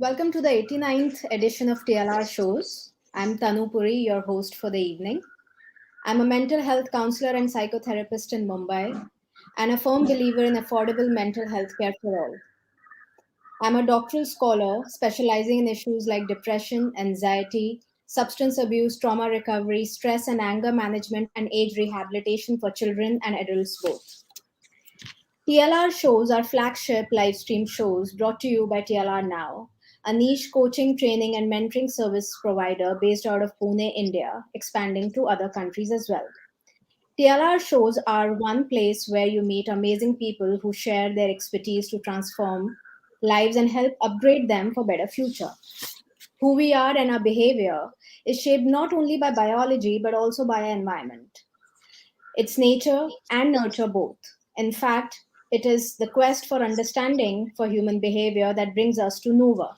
Welcome to the 89th edition of TLR Shows. I'm Tanu Puri, your host for the evening. I'm a mental health counselor and psychotherapist in Mumbai and a firm believer in affordable mental health care for all. I'm a doctoral scholar specializing in issues like depression, anxiety, substance abuse, trauma recovery, stress and anger management, and age rehabilitation for children and adults both. TLR shows are flagship live stream shows brought to you by TLRNOW, a niche coaching, training, and mentoring service provider based out of Pune, India, expanding to other countries as well. TLR shows are one place where you meet amazing people who share their expertise to transform lives and help upgrade them for better future. Who we are and our behavior is shaped not only by biology but also by our environment. It's nature and nurture both. In fact, it is the quest for understanding for human behavior that brings us to NUVAH.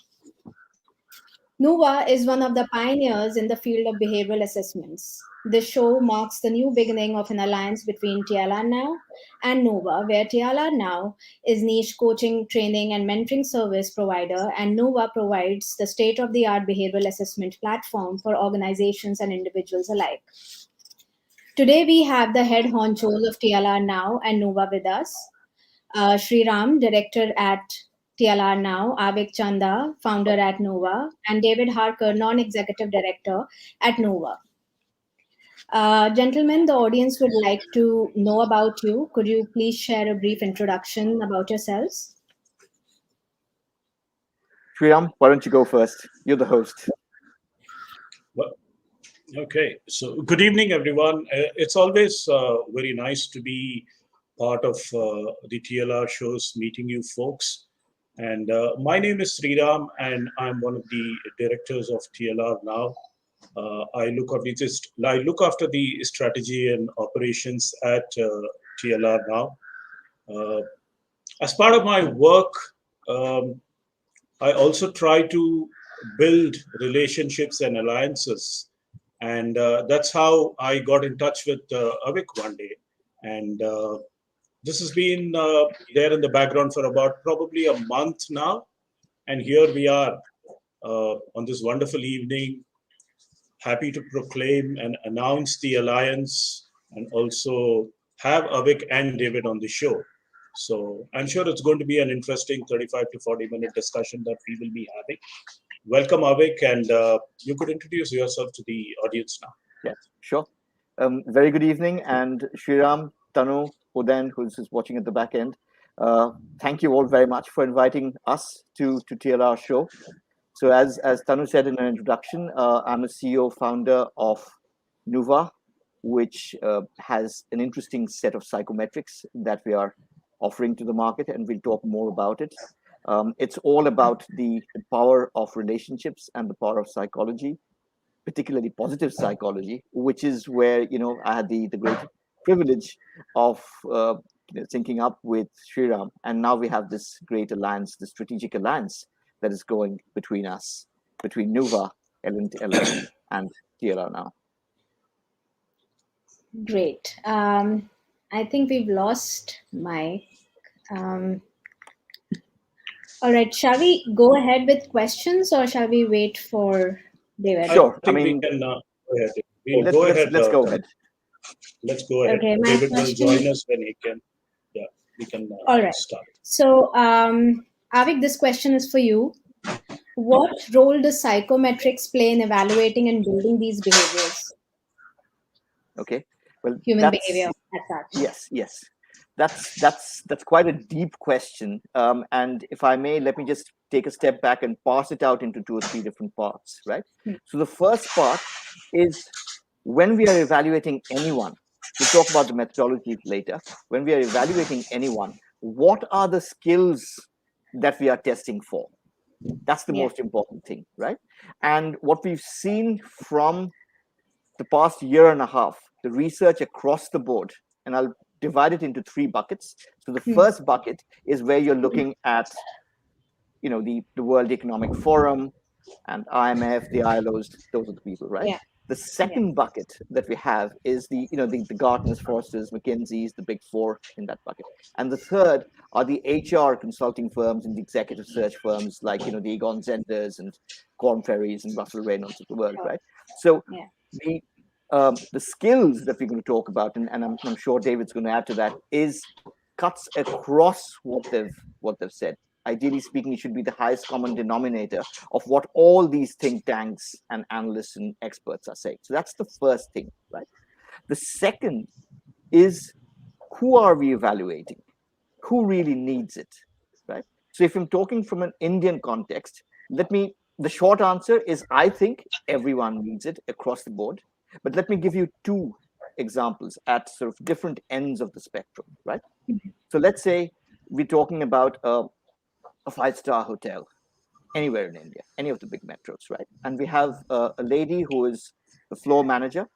NUVAH is one of the pioneers in the field of behavioral assessments. This show marks the new beginning of an alliance between TLRNOW and NUVAH, where TLRNOW is niche coaching, training, and mentoring service provider, and NUVAH provides the state-of-the-art behavioral assessment platform for organizations and individuals alike. Today, we have the head honchos of TLRNOW and NUVAH with us. Sri Ram, director at TLRNOW, Avik Chanda, founder at NUVAH, and David Harker, non-executive director at NUVAH. Gentlemen, the audience would like to know about you. Could you please share a brief introduction about yourselves? Sri Ram, why don't you go first? You're the host. Well, okay, so good evening, everyone. It's always very nice to be part of the TLR shows, meeting you folks. And my name is Sriram, and I'm one of the directors of TLR now. I look after the strategy and operations at TLR now. As part of my work, I also try to build relationships and alliances. And that's how I got in touch with Avik one day. And this has been there in the background for about probably a month now. And here we are on this wonderful evening, happy to proclaim and announce the alliance and also have Avik and David on the show. So I'm sure it's going to be an interesting 35 to 40-minute discussion that we will be having. Welcome, Avik, and you could introduce yourself to the audience now. Yeah, sure. Very good evening, and Sriram, Tanu, Udan, who's watching at the back end. Thank you all very much for inviting us to TLR show. So as Tanu said in an introduction, I'm a CEO founder of NUVAH, which has an interesting set of psychometrics that we are offering to the market, and we'll talk more about it. It's all about the power of relationships and the power of psychology, particularly positive psychology, which is where I had the great privilege of syncing up with Sriram, and now we have this great alliance, the strategic alliance that is going between us, between NUVAH ELINT LLP and TLRNOW. Great. I think we've lost Mike. All right, shall we go ahead with questions or shall we wait for David? Sure. I think we can go ahead. Let's go ahead. Let's go ahead. Okay, David will join us when he can. Yeah, we can All right. start. So, Avik, this question is for you. What role does psychometrics play in evaluating and building these behaviors? Okay. Well, human behavior as such. Yes. That's quite a deep question. And if I may, let me just take a step back and parse it out into 2 or 3 different parts, right? So the first part is when we are evaluating anyone, we'll talk about the methodology later. When we are evaluating anyone, what are the skills that we are testing for? That's the most important thing, right? And what we've seen from the past year and a half, the research across the board, and I'll divide it into 3 buckets. So the first bucket is where you're looking at, the World Economic Forum and IMF, the ILOs, those are the people, right? The second bucket that we have is the Gartners, Forresters, McKinsey's, the big four in that bucket. And the third are the HR consulting firms and the executive search firms like, the Egon Zenders and Korn Ferries and Russell Reynolds of the world, right? So the skills that we're going to talk about, and I'm sure David's going to add to that, cuts across what they've said. Ideally speaking, it should be the highest common denominator of what all these think tanks and analysts and experts are saying. So that's the first thing, right? The second is, who are we evaluating? Who really needs it, right? So if I'm talking from an Indian context, the short answer is, I think everyone needs it across the board. But let me give you two examples at sort of different ends of the spectrum, right? So let's say we're talking about a 5-star hotel anywhere in India, any of the big metros, right? And we have a lady who is the floor manager,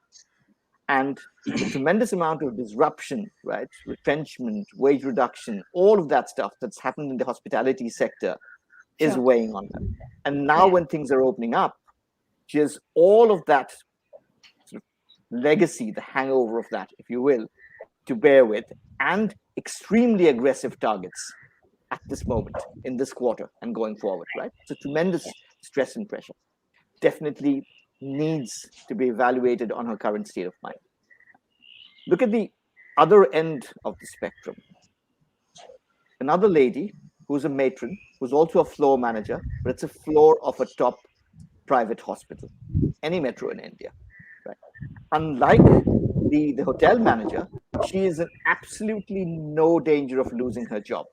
and the tremendous amount of disruption, right? Retrenchment, wage reduction, all of that stuff that's happened in the hospitality sector is weighing on her. And now when things are opening up, she has all of that sort of legacy, the hangover of that, if you will, to bear with, and extremely aggressive targets at this moment, in this quarter and going forward, right? So tremendous stress and pressure. Definitely needs to be evaluated on her current state of mind. Look at the other end of the spectrum. Another lady who's a matron, who's also a floor manager, but it's a floor of a top private hospital, any metro in India, right? Unlike the hotel manager, she is in absolutely no danger of losing her job.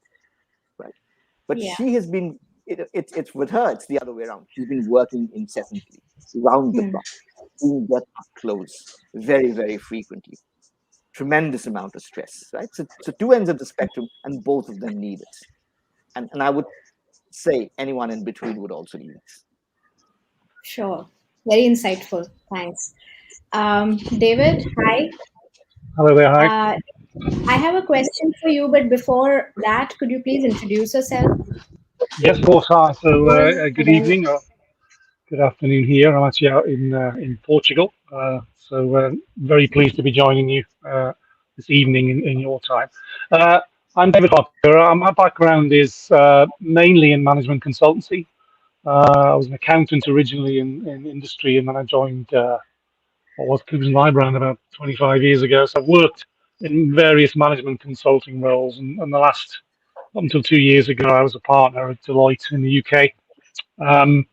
But she has been, it's with her, it's the other way around. She's been working incessantly, round the clock, doing that up close, very, very frequently. Tremendous amount of stress, right? So two ends of the spectrum, and both of them need it. And I would say anyone in between would also need it. Sure. Very insightful. Thanks. David, hi. Hello there, hi. I have a question for you, but before that, could you please introduce yourself? Yes, of course. Hi. So, good evening or good afternoon here. I'm actually out in Portugal. So, very pleased to be joining you this evening in your time. I'm David Harker. My background is mainly in management consultancy. I was an accountant originally in industry, and then I joined Coombs & Lybrand about 25 years ago. So I've worked in various management consulting roles, and the last, up until 2 years ago, I was a partner at Deloitte in the UK. And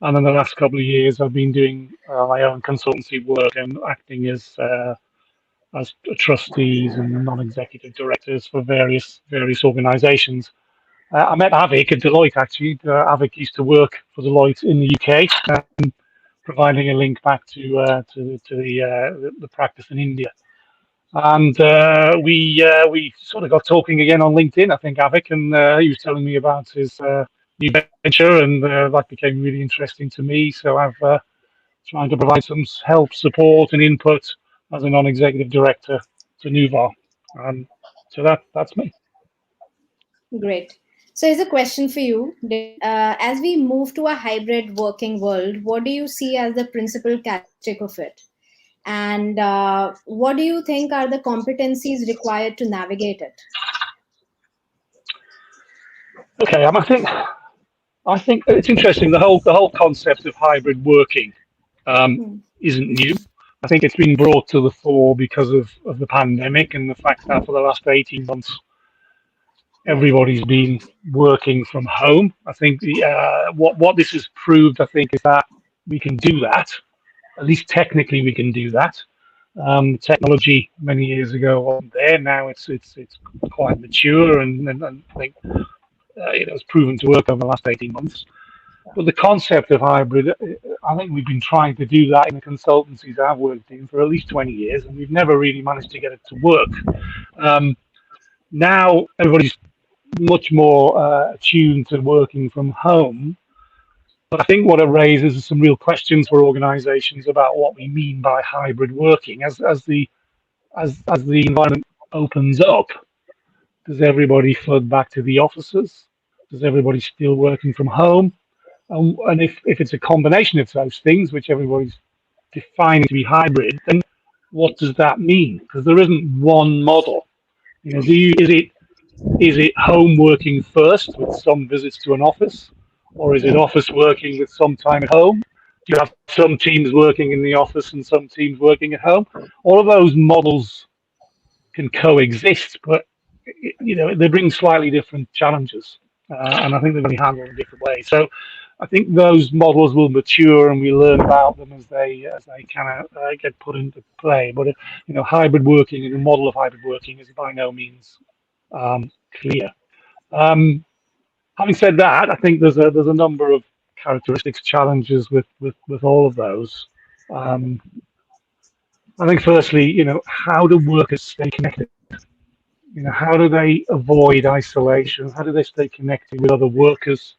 then the last couple of years, I've been doing my own consultancy work and acting as trustees and non-executive directors for various organisations. I met Avik at Deloitte, actually. Avik used to work for Deloitte in the UK, providing a link back to the practice in India. And we sort of got talking again on LinkedIn, I think, Avik, and he was telling me about his new venture, and that became really interesting to me. So I've trying to provide some help, support, and input as a non-executive director to NUVAH. So that's me. Great. So here's a question for you. As we move to a hybrid working world, what do you see as the principal characteristic of it? And what do you think are the competencies required to navigate it? Okay, I think it's interesting. The whole concept of hybrid working isn't new. I think it's been brought to the fore because of the pandemic and the fact that for the last 18 months, everybody's been working from home. I think what this has proved, I think, is that we can do that. At least technically, we can do that. Technology many years ago wasn't there. Now it's quite mature, and I think it's proven to work over the last 18 months. But the concept of hybrid, I think we've been trying to do that in the consultancies I've worked in for at least 20 years, and we've never really managed to get it to work. Now everybody's much more attuned to working from home. But I think what it raises is some real questions for organisations about what we mean by hybrid working. As the environment opens up, does everybody flood back to the offices? Does everybody still working from home? And if it's a combination of those things, which everybody's defining to be hybrid, then what does that mean? Because there isn't one model. You know, is it home working first with some visits to an office, or is it office working with some time at home? Do you have some teams working in the office and some teams working at home? All of those models can coexist, but you know they bring slightly different challenges, and I think they're going to be handled in different ways. So I think those models will mature, and we learn about them as they kind of get put into play. But you know, hybrid working and the model of hybrid working is by no means clear. Having said that, I think there's a number of characteristics, challenges with all of those. I think firstly, you know, how do workers stay connected? You know, how do they avoid isolation? How do they stay connected with other workers,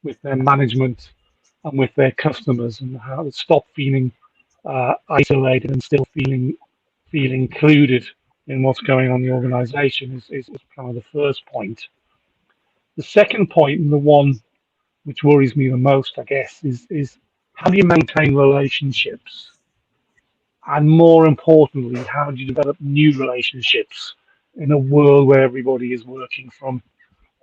with their management, and with their customers, and how to stop feeling isolated and still feel included in what's going on in the organization is kind of the first point. The second point, and the one which worries me the most, I guess, is how do you maintain relationships? And more importantly, how do you develop new relationships in a world where everybody is working from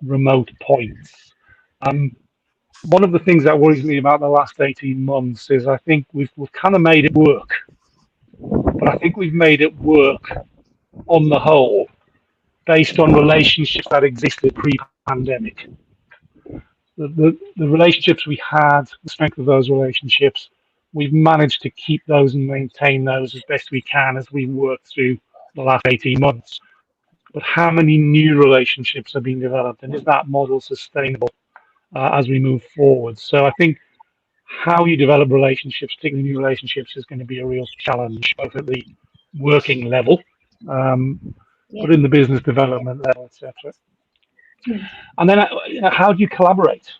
remote points? One of the things that worries me about the last 18 months is I think we've kind of made it work, but I think we've made it work on the whole based on relationships that existed pre-pandemic. The relationships we had, the strength of those relationships, we've managed to keep those and maintain those as best we can as we work through the last 18 months. But how many new relationships are being developed, and is that model sustainable as we move forward? So I think how you develop relationships, particularly new relationships, is going to be a real challenge, both at the working level, but in the business development level, etc. And then, how do you collaborate?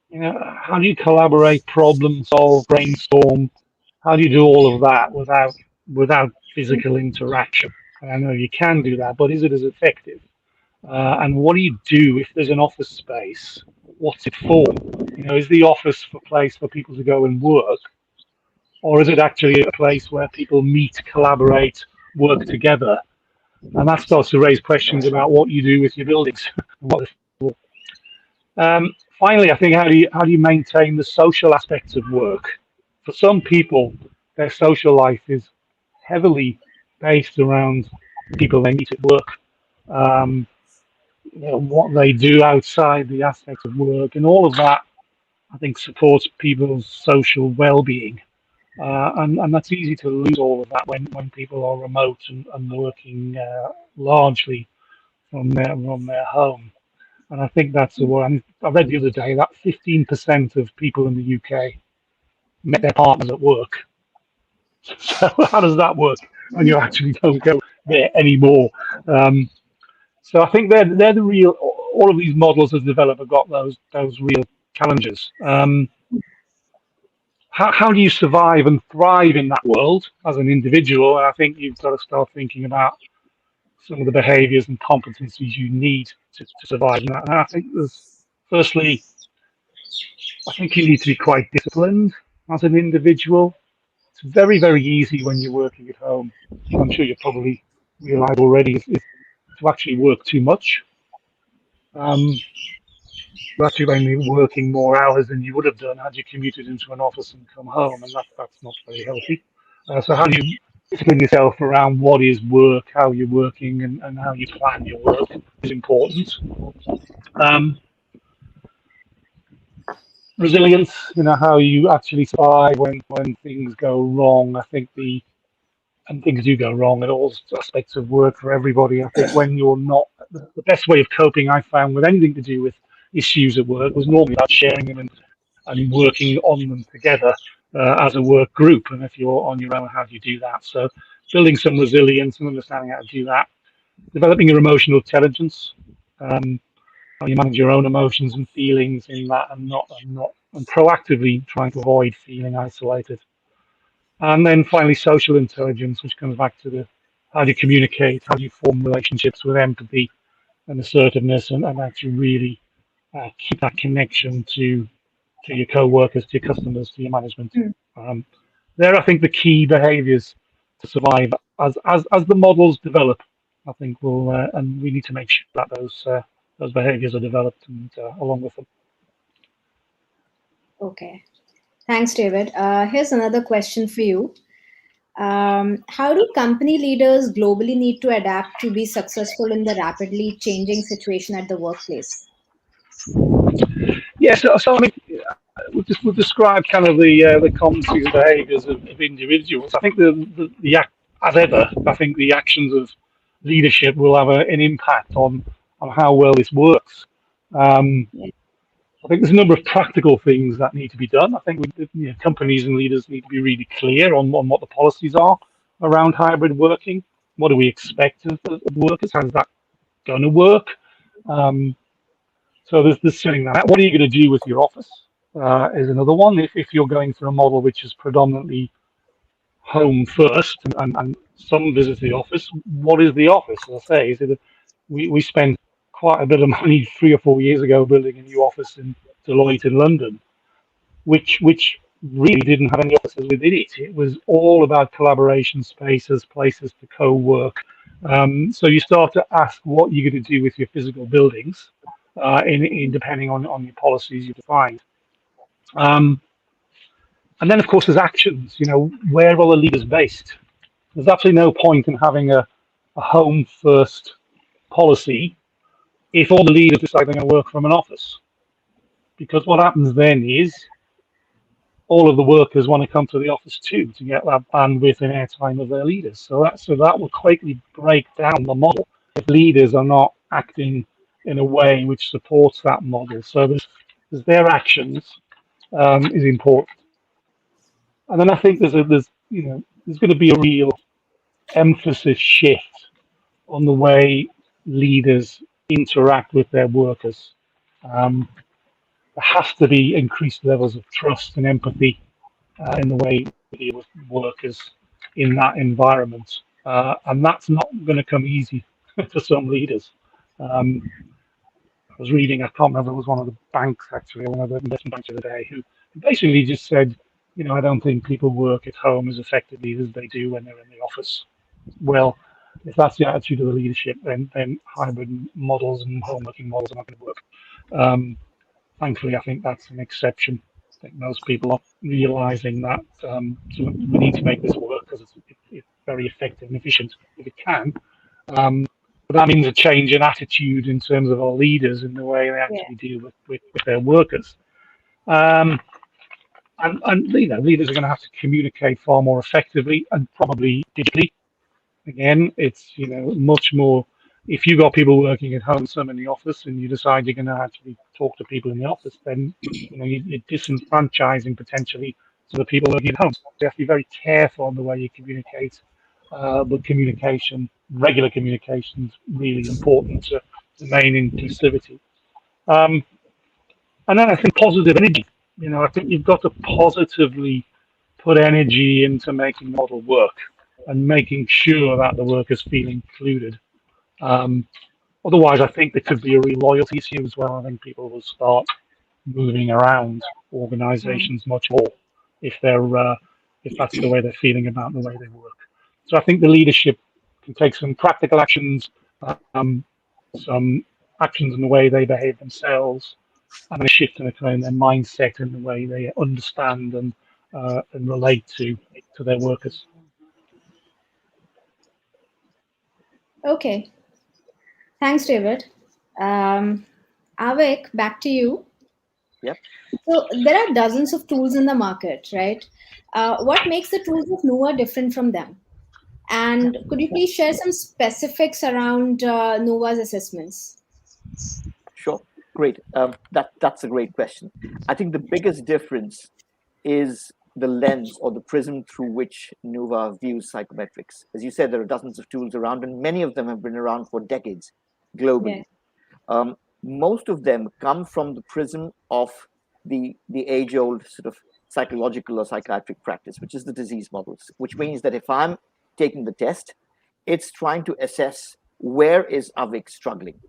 You know, how do you collaborate, problem solve, brainstorm? How do you do all of that without physical interaction? And I know you can do that, but is it as effective? And what do you do if there's an office space? What's it for? You know, is the office a place for people to go and work, or is it actually a place where people meet, collaborate, work together? And that starts to raise questions about what you do with your buildings. Finally, I think how do you maintain the social aspects of work? For some people, their social life is heavily based around people they meet at work, you know, what they do outside the aspects of work, and all of that, I think, supports people's social well-being. And that's easy to lose all of that when people are remote and working largely from their home. And I think that's the one. I read the other day that 15% of people in the UK met their partners at work. So how does that work when you actually don't go there anymore? So I think they're the real. All of these models as developed have got those real challenges. How do you survive and thrive in that world as an individual? And I think you've got to start thinking about some of the behaviours and competencies you need to survive in that. And I think firstly, I think you need to be quite disciplined as an individual. It's very, very easy when you're working at home. I'm sure you probably realise already is to actually work too much. You're actually only working more hours than you would have done had you commuted into an office and come home, and that's not very healthy. So how do you discipline yourself around what is work, how you're working, and how you plan your work is important. Resilience, you know, how you actually survive when things go wrong. I think and things do go wrong in all aspects of work for everybody. I think when you're not, the best way of coping I found with anything to do with issues at work was normally about sharing them and working on them together as a work group. And if you're on your own, how do you do that? So building some resilience and understanding how to do that. Developing your emotional intelligence, how you manage your own emotions and feelings in that, and proactively trying to avoid feeling isolated. And then finally, social intelligence, which comes back to how do you communicate, how do you form relationships with empathy and assertiveness, and actually really keep that connection to your co-workers, to your customers, to your management. they're, I think, the key behaviours to survive as the models develop. I think we'll and we need to make sure that those behaviours are developed and along with them. Okay, thanks, David. Here's another question for you. How do company leaders globally need to adapt to be successful in the rapidly changing situation at the workplace? Yeah, so I mean, we've described kind of the competencies and behaviours of individuals. I think as ever, I think the actions of leadership will have an impact on how well this works. I think there's a number of practical things that need to be done. I think companies and leaders need to be really clear on what the policies are around hybrid working. What do we expect of workers? How's that going to work? So there's setting that out. What are you going to do with your office is another one. If you're going for a model which is predominantly home first and some visit the office, what is the office? As I say, we spent quite a bit of money 3 or 4 years ago building a new office in Deloitte in London, which really didn't have any offices within it. It was all about collaboration spaces, places to co-work. So you start to ask what you're going to do with your physical buildings, depending on your policies you define. And then, of course, there's actions. Where are the leaders based? There's absolutely no point in having a home first policy if all the leaders decide they're going to work from an office, because what happens then is all of the workers want to come to the office too to get that bandwidth and airtime of their leaders. So that will quickly break down the model if leaders are not acting in a way which supports that model. So there's their actions is important, and then I think there's going to be a real emphasis shift on the way leaders interact with their workers. There has to be increased levels of trust and empathy in the way we deal with workers in that environment. And that's not going to come easy for some leaders. I was reading, I can't remember, it was one of the banks actually, one of the investment banks of the day, who basically just said, I don't think people work at home as effectively as they do when they're in the office. Well, if that's the attitude of the leadership, then hybrid models and home working models are not going to work. Thankfully, I think that's an exception. I think most people are realizing that we need to make this work because it's very effective and efficient if it can. But that means a change in attitude in terms of our leaders in the way they actually deal with their workers. And leaders are going to have to communicate far more effectively and probably digitally. Again, it's much more. If you've got people working at home, some in the office, and you decide you're going to actually talk to people in the office, then you're disenfranchising potentially to the people working at home. So you have to be very careful on the way you communicate. But regular communication is really important to main inclusivity. And then I think positive energy. I think you've got to positively put energy into making the model work and making sure that the workers feel included. Otherwise, I think there could be a real loyalty issue as well. I think people will start moving around organizations much more if that's the way they're feeling about the way they work. So I think the leadership can take some practical actions, some actions in the way they behave themselves, and a shift in their mindset and the way they understand and relate to their workers. Okay. Thanks, David. Avik, back to you. Yep. So there are dozens of tools in the market, right? What makes the tools of NUVAH different from them? And could you please share some specifics around NUVAH's assessments? Sure. Great. That's a great question. I think the biggest difference is the lens or the prism through which NUVAH views psychometrics. As you said, there are dozens of tools around, and many of them have been around for decades globally. Yeah. Most of them come from the prism of the age-old sort of psychological or psychiatric practice, which is the disease models, which means that if I'm taking the test, it's trying to assess, where is Avik struggling?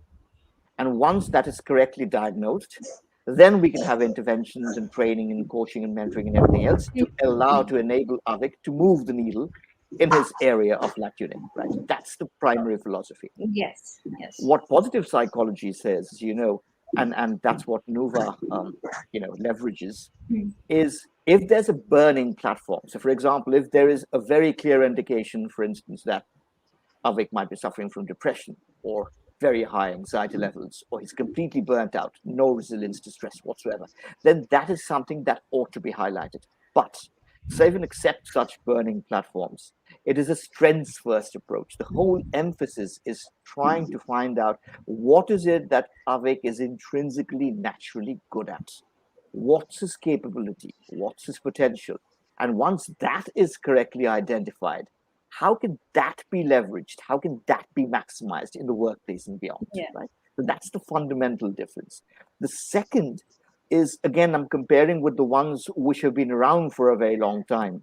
And once that is correctly diagnosed, Then we can have interventions and training and coaching and mentoring and everything else to enable Avik to move the needle in his area of lat unit, right? That's the primary philosophy. Yes. Yes. What positive psychology says, and that's what NUVAH, leverages, is if there's a burning platform. So, for example, if there is a very clear indication, for instance, that Avik might be suffering from depression or very high anxiety levels, or he's completely burnt out, no resilience to stress whatsoever, then that is something that ought to be highlighted. But so even accept such burning platforms, it is a strengths first approach. The whole emphasis is trying to find out what is it that Avik is intrinsically naturally good at. What's his capability? What's his potential? And once that is correctly identified, how can that be leveraged? How can that be maximized in the workplace and beyond? Yeah. Right. So that's the fundamental difference. The second is, again, I'm comparing with the ones which have been around for a very long time,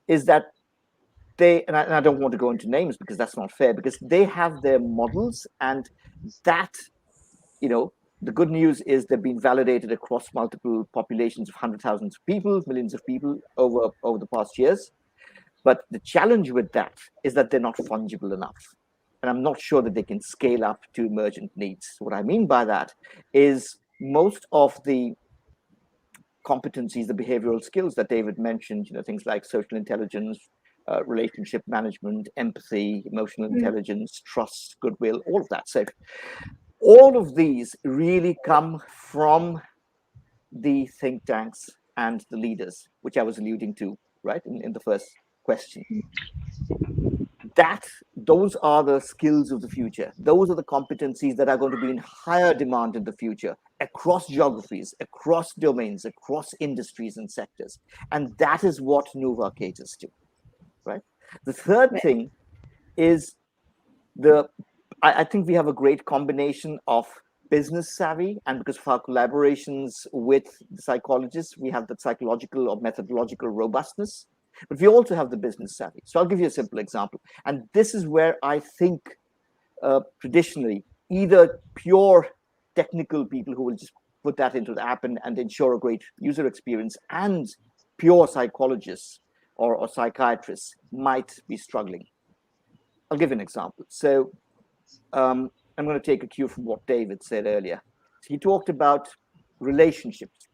is that and I don't want to go into names because that's not fair, because they have their models, and that, the good news is they've been validated across multiple populations of hundreds of thousands of people, millions of people over the past years. But the challenge with that is that they're not fungible enough. And I'm not sure that they can scale up to emergent needs. What I mean by that is most of the competencies, the behavioral skills that David mentioned, things like social intelligence, relationship management, empathy, emotional intelligence, trust, goodwill, all of that. So all of these really come from the think tanks and the leaders, which I was alluding to, right, in the first question. Those are the skills of the future. Those are the competencies that are going to be in higher demand in the future across geographies, across domains, across industries and sectors. And that is what NUVAH caters to, right? The third thing is I think we have a great combination of business savvy, and because of our collaborations with the psychologists, we have the psychological or methodological robustness, but we also have the business savvy. So I'll give you a simple example. And this is where I think traditionally, either pure technical people who will just put that into the app and ensure a great user experience, and pure psychologists or psychiatrists might be struggling. I'll give an example. So I'm going to take a cue from what David said earlier. He talked about relationships.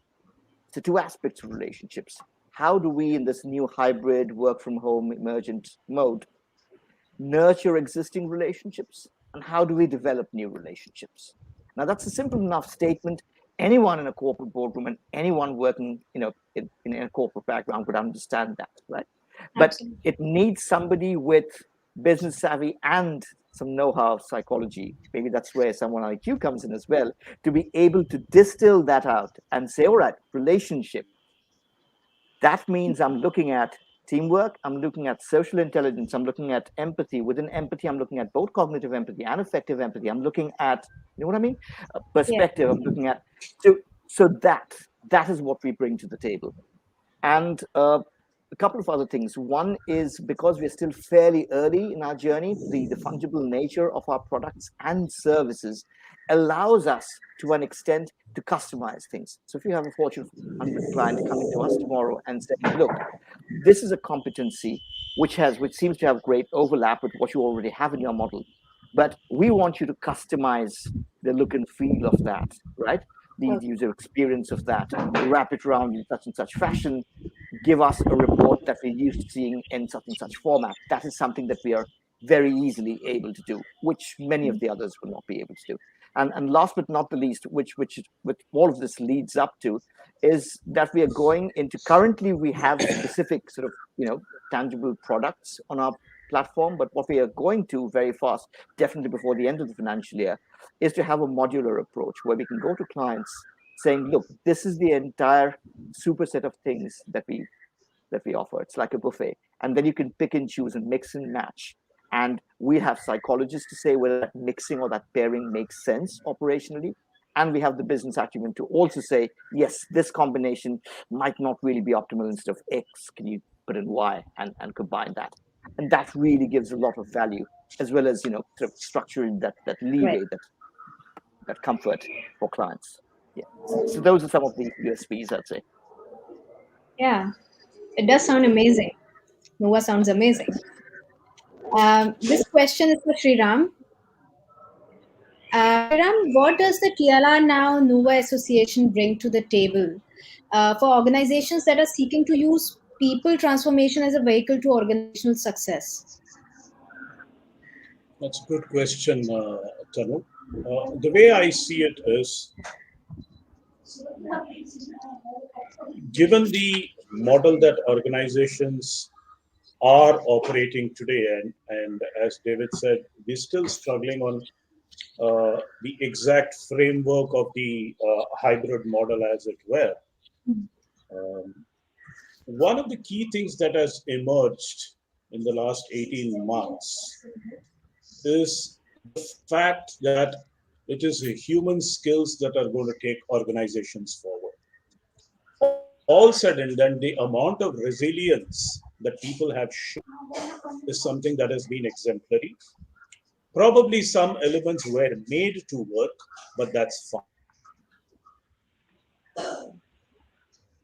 So two aspects of relationships. How do we, in this new hybrid work from home emergent mode, nurture existing relationships? And how do we develop new relationships? Now, that's a simple enough statement. Anyone in a corporate boardroom and anyone working, in a corporate background would understand that, right? Absolutely. But it needs somebody with business savvy and some know-how of psychology. Maybe that's where someone like you comes in as well, to be able to distill that out and say, all right, relationship. That means I'm looking at teamwork, I'm looking at social intelligence, I'm looking at empathy. Within empathy, I'm looking at both cognitive empathy and effective empathy. I'm looking at, you know what I mean? Perspective. Yeah. I'm looking at, so that is what we bring to the table. And a couple of other things. One is, because we're still fairly early in our journey, the fungible nature of our products and services allows us, to an extent, to customize things. So if you have a Fortune 100 client coming to us tomorrow and saying, look, this is a competency which seems to have great overlap with what you already have in your model, but we want you to customize the look and feel of that, right? The user experience of that, wrap it around in such and such fashion, give us a report that we're used to seeing in such and such format. That is something that we are very easily able to do, which many of the others will not be able to do. And last but not the least, which all of this leads up to, is that we are going into, currently we have specific sort of, tangible products on our platform, but what we are going to very fast, definitely before the end of the financial year, is to have a modular approach where we can go to clients saying, look, this is the entire superset of things that we offer. It's like a buffet. And then you can pick and choose and mix and match. And we have psychologists to say whether that mixing or that pairing makes sense operationally. And we have the business acumen to also say, yes, this combination might not really be optimal. Instead of X, can you put in Y and combine that? And that really gives a lot of value, as well as, sort of structuring that leeway, that comfort for clients. Yeah. So those are some of the USPs, I'd say. Yeah, it does sound amazing. NUVAH sounds amazing. This question is for Sriram. Sriram, what does the TLRNOW NUVAH Association bring to the table for organizations that are seeking to use people transformation as a vehicle to organizational success? That's a good question, Tanu. The way I see it is, given the model that organizations are operating today, and as David said, we're still struggling on the exact framework of the hybrid model, as it were. One of the key things that has emerged in the last 18 months is the fact that it is human skills that are going to take organizations forward. All said and done, the amount of resilience that people have shown is something that has been exemplary. Probably some elements were made to work, but that's fine.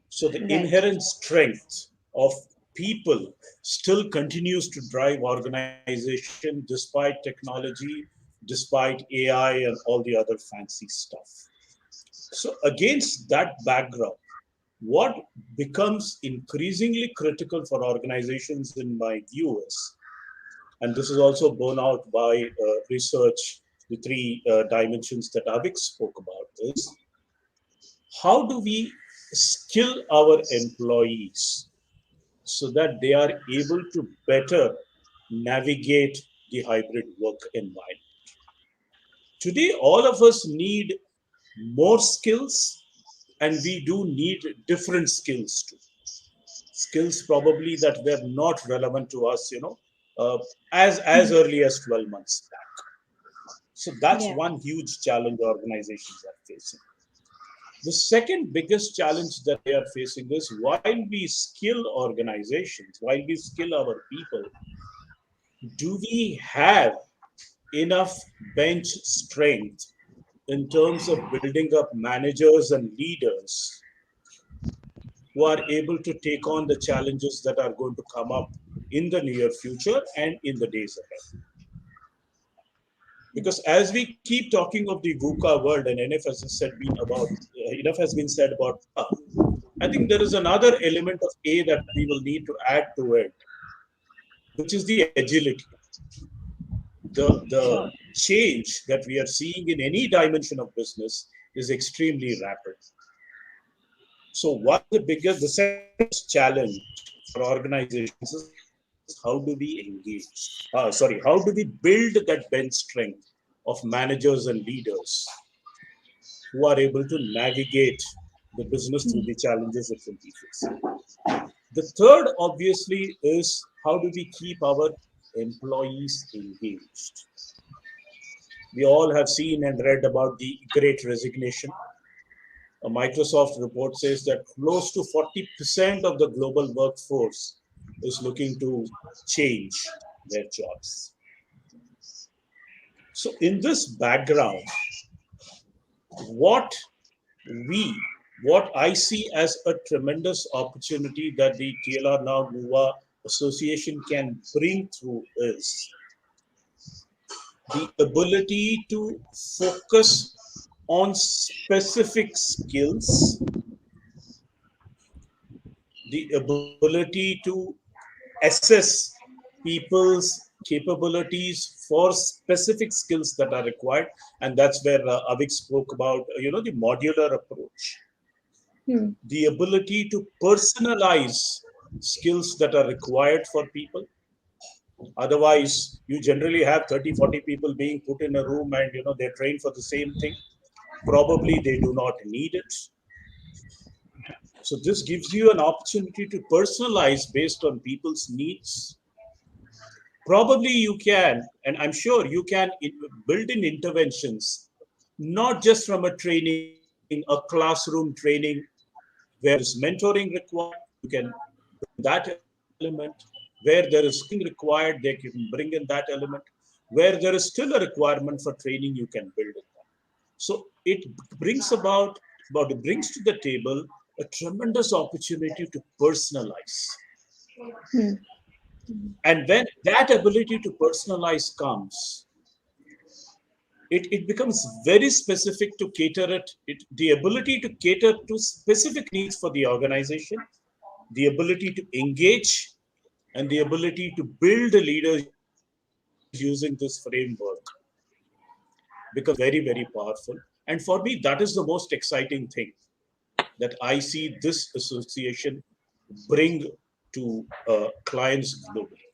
So the inherent strength of people still continues to drive organization despite technology, despite AI and all the other fancy stuff. So against that background, what becomes increasingly critical for organizations in my view is, and this is also borne out by research, the three dimensions that Avik spoke about, is how do we skill our employees so that they are able to better navigate the hybrid work environment. Today, all of us need more skills, and we do need different skills too. Skills probably that were not relevant to us, as early as 12 months back. So that's one huge challenge organizations are facing. The second biggest challenge that they are facing is, while we skill organizations, while we skill our people, do we have enough bench strength in terms of building up managers and leaders who are able to take on the challenges that are going to come up in the near future and in the days ahead? Because as we keep talking of the VUCA world, and enough has been said about I think there is another element of A that we will need to add to it, which is the agility. The change that we are seeing in any dimension of business is extremely rapid. So the second challenge for organizations is, how do we how do we build that bench strength of managers and leaders who are able to navigate the business through the challenges it will be facing? The third, obviously, is how do we keep our employees engaged? We all have seen and read about the Great Resignation. A Microsoft report says that close to 40% of the global workforce is looking to change their jobs. So in this background, what I see as a tremendous opportunity that the TLRNOW NUVAH Association can bring through is the ability to focus on specific skills, the ability to assess people's capabilities for specific skills that are required, and that's where Avik spoke about the modular approach. The ability to personalize skills that are required for people. Otherwise, you generally have 30-40 people being put in a room and they're trained for the same thing. Probably they do not need it. So this gives you an opportunity to personalize based on people's needs. Probably you can, and I'm sure you can build in interventions, not just from a training, a classroom training, where there is mentoring required, you can bring that element. Where there is skilling required, they can bring in that element. Where there is still a requirement for training, you can build it. So it brings about but it brings to the table a tremendous opportunity to personalize. And when that ability to personalize comes, it becomes very specific to cater the ability to cater to specific needs for the organization, the ability to engage, and the ability to build a leader using this framework becomes very, very powerful. And for me, that is the most exciting thing that I see this association bring to clients globally.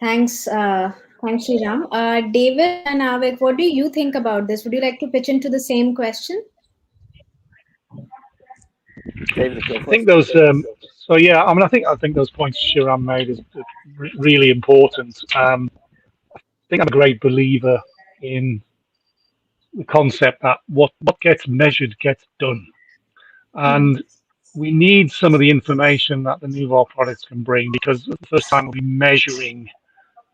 Thanks, thanks, Sriram. David and Avik, what do you think about this? Would you like to pitch into the same question? David, I think those. So yeah, I mean, I think those points Sriram made is really important. I think I'm a great believer in the concept that what gets measured gets done, and we need some of the information that the NUVAH products can bring, because the first time we'll be measuring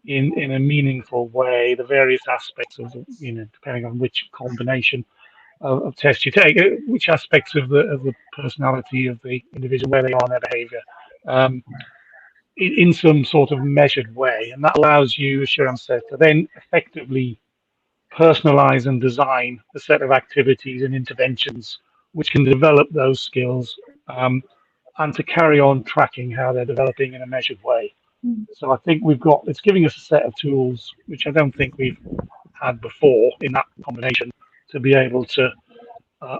in a meaningful way the various aspects of the, depending on which combination of tests you take, which aspects of the personality of the individual, where they are in their behavior, in some sort of measured way. And that allows you, as Sriram said, to then effectively personalize and design a set of activities and interventions which can develop those skills, and to carry on tracking how they're developing in a measured way. So I think it's giving us a set of tools which I don't think we've had before in that combination, to be able to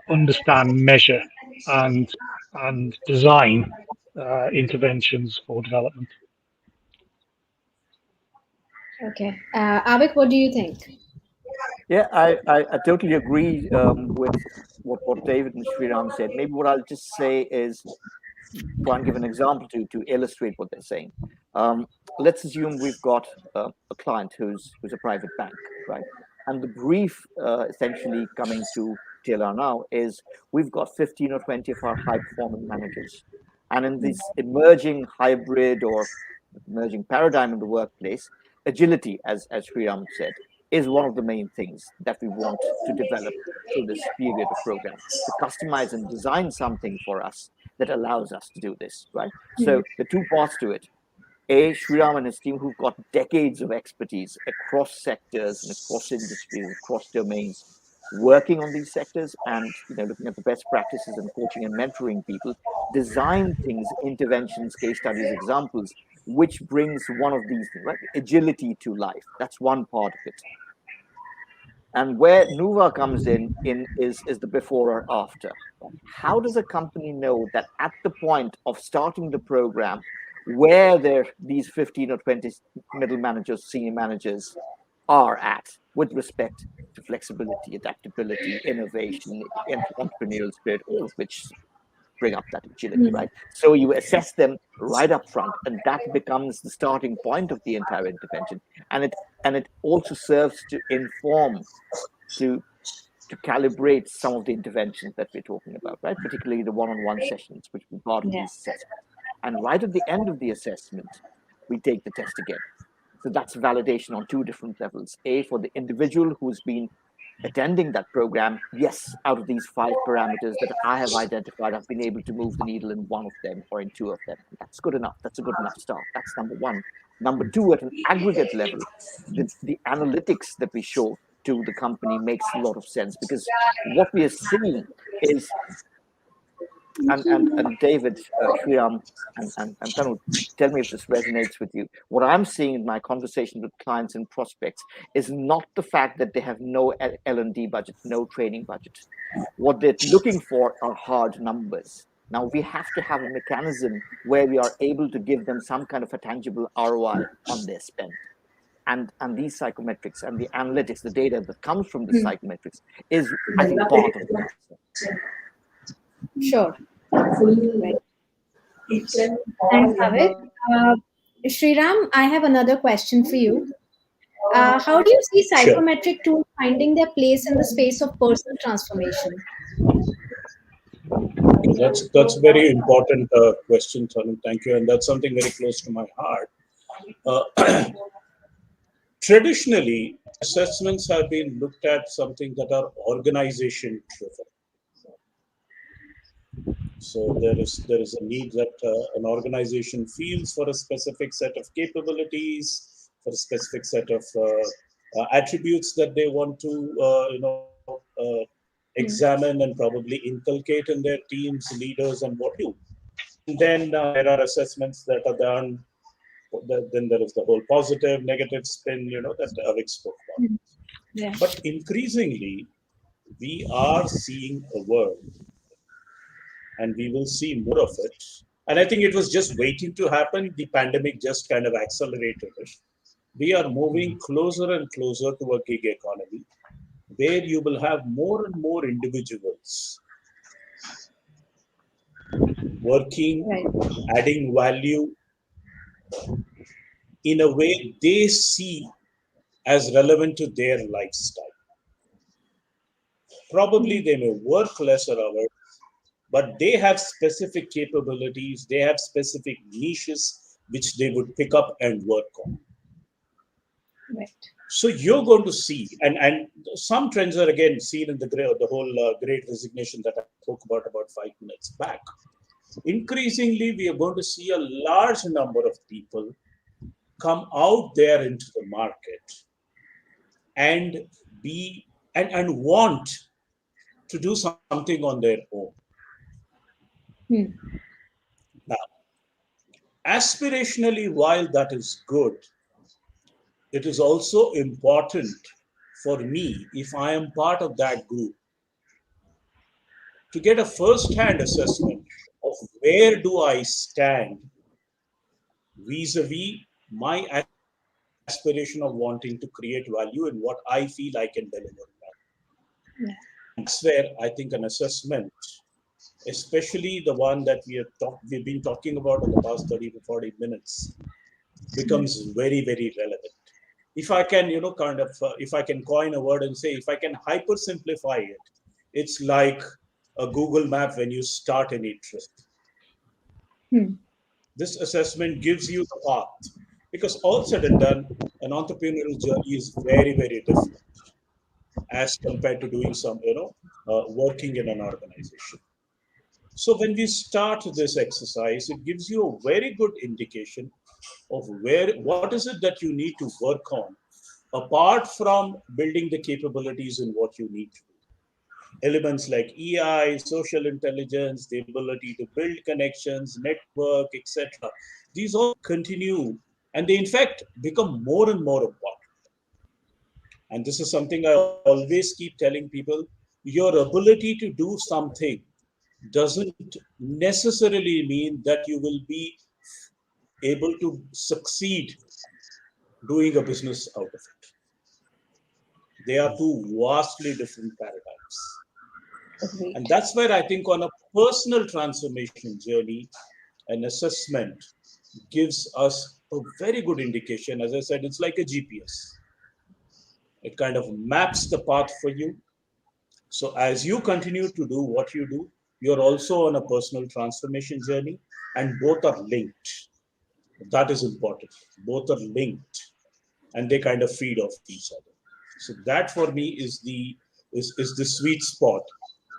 understand, measure, and design interventions for development. Okay, Avik, what do you think? Yeah, I totally agree with what David and Sriram said. Maybe what I'll just say is try and give an example to illustrate what they're saying. Let's assume we've got a client who's a private bank, right? And the brief essentially coming to TLRNOW is we've got 15 or 20 of our high-performing managers. And in this emerging hybrid or emerging paradigm in the workplace, agility, as Sriram said, is one of the main things that we want to develop through this period of program, to customize and design something for us that allows us to do this, right? So the two parts to it. Sriram and his team, who've got decades of expertise across sectors and across industries, across domains, working on these sectors and looking at the best practices and coaching and mentoring people, design things, interventions, case studies, examples, which brings one of these things, right? Agility to life. That's one part of it. And where NUVAH comes in is the before or after. How does a company know that at the point of starting the program, where these 15 or 20 middle managers, senior managers are at with respect to flexibility, adaptability, innovation, entrepreneurial spirit, all of which bring up that agility, right? So you assess them right up front, and that becomes the starting point of the entire intervention. And it also serves to inform, to calibrate some of the interventions that we're talking about, right? Particularly the one-on-one sessions, which we part of these assessments. And right at the end of the assessment, we take the test again. So that's validation on two different levels. For the individual who's been attending that program, yes, out of these 5 parameters that I have identified, I've been able to move the needle in one of them or in 2 of them. That's good enough. That's a good enough start. That's number 1. Number 2, at an aggregate level, the analytics that we show to the company makes a lot of sense, because what we are seeing is, and David, Sriram, and Tanu, tell me if this resonates with you. What I'm seeing in my conversation with clients and prospects is not the fact that they have no L&D budget, no training budget. What they're looking for are hard numbers. Now, we have to have a mechanism where we are able to give them some kind of a tangible ROI on their spend. And these psychometrics and the analytics, the data that comes from the psychometrics is, I think, part of that. Sure. Right. Thanks, Avik. Sriram, I have another question for you. How do you see psychometric tools finding their place in the space of personal transformation? That's a very important question, Tanu. Thank you. And that's something very close to my heart. Traditionally, assessments have been looked at something that are organization driven. So there is a need that an organization feels for a specific set of capabilities, for a specific set of attributes that they want to examine and probably inculcate in their teams, leaders, and what do. And then there are assessments that are done. Then there is the whole positive, negative spin, that Avik spoke about. Yeah. But increasingly, we are seeing a world, and we will see more of it. And I think it was just waiting to happen. The pandemic just kind of accelerated it. We are moving closer and closer to a gig economy where you will have more and more individuals working, Right. adding value in a way they see as relevant to their lifestyle. Probably they may work lesser hours, but they have specific capabilities, they have specific niches which they would pick up and work on. Right. So you're going to see, and some trends are again seen in the whole great resignation that I spoke about 5 minutes back. Increasingly, we are going to see a large number of people come out there into the market and be and want to do something on their own. Now, aspirationally, while that is good, it is also important for me, if I am part of that group, to get a first-hand assessment of where do I stand vis-a-vis my aspiration of wanting to create value and what I feel I can deliver. Yeah. That's where I think an assessment, especially the one that we've been talking about in the past 30 to 40 minutes, becomes very, very relevant. If I can, if I can coin a word and say, if I can hyper simplify it, it's like a Google map when you start any trip. This assessment gives you the path, because all said and done, an entrepreneurial journey is very, very different as compared to doing some, working in an organization. So when we start this exercise, it gives you a very good indication of what is it that you need to work on, apart from building the capabilities in what you need to do. Elements like EI, social intelligence, the ability to build connections, network, etc. These all continue, and they in fact become more and more important. And this is something I always keep telling people: your ability to do something doesn't necessarily mean that you will be able to succeed doing a business out of it. They are two vastly different paradigms. Agreed. And that's where I think on a personal transformation journey, an assessment gives us a very good indication. As I said, it's like a GPS. It kind of maps the path for you. So as you continue to do what you do, you're also on a personal transformation journey, and both are linked. That is important. Both are linked, and they kind of feed off each other. So that for me is the sweet spot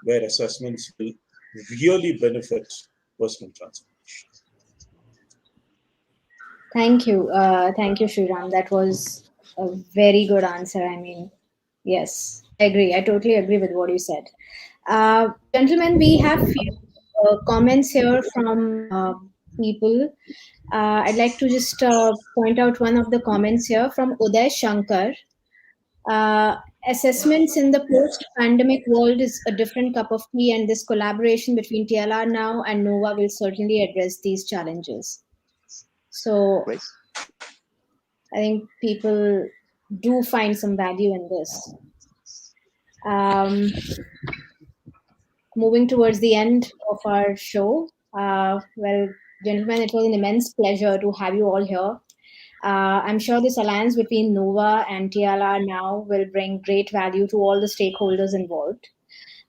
where assessments will really benefit personal transformation. Thank you. Thank you, Shriram. That was a very good answer. I mean, yes, I agree. I totally agree with what you said. Gentlemen, we have few comments here from people. I'd like to just point out one of the comments here from Uday Shankar. Assessments in the post-pandemic world is a different cup of tea, and this collaboration between TLR Now and NUVAH will certainly address these challenges. So Great. I think people do find some value in this. Moving towards the end of our show, well, gentlemen, it was an immense pleasure to have you all here. I'm sure this alliance between NUVAH and TLR Now will bring great value to all the stakeholders involved.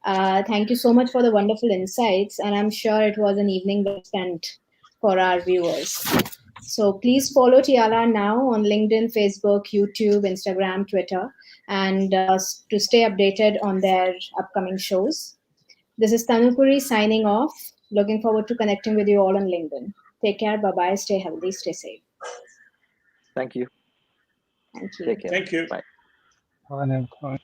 Thank you so much for the wonderful insights, and I'm sure it was an evening well spent for our viewers. So please follow TLR Now on LinkedIn, Facebook, YouTube, Instagram, Twitter, and to stay updated on their upcoming shows. This is Tanu Puri signing off. Looking forward to connecting with you all on LinkedIn. Take care. Bye-bye. Stay healthy. Stay safe. Thank you. Thank you. Take care. Thank you. Bye. I know. Right.